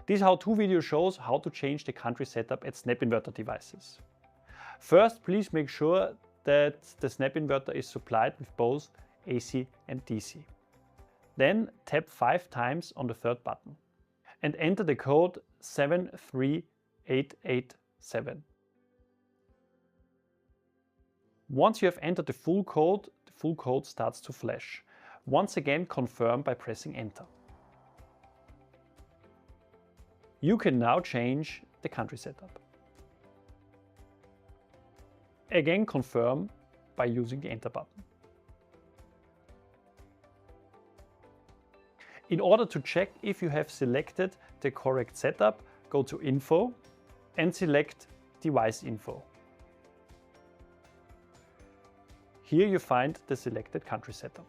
This how-to video shows how to change the country setup at SnapInverter devices. First, please make sure that the SnapInverter is supplied with both AC and DC. Then tap 5 times on the third button and enter the code 73887. Once you have entered the full code starts to flash. Once again, confirm by pressing enter. You can now change the country setup. Again, confirm by using the enter button. In order to check if you have selected the correct setup, go to Info and select Device Info. Here you find the selected country setup.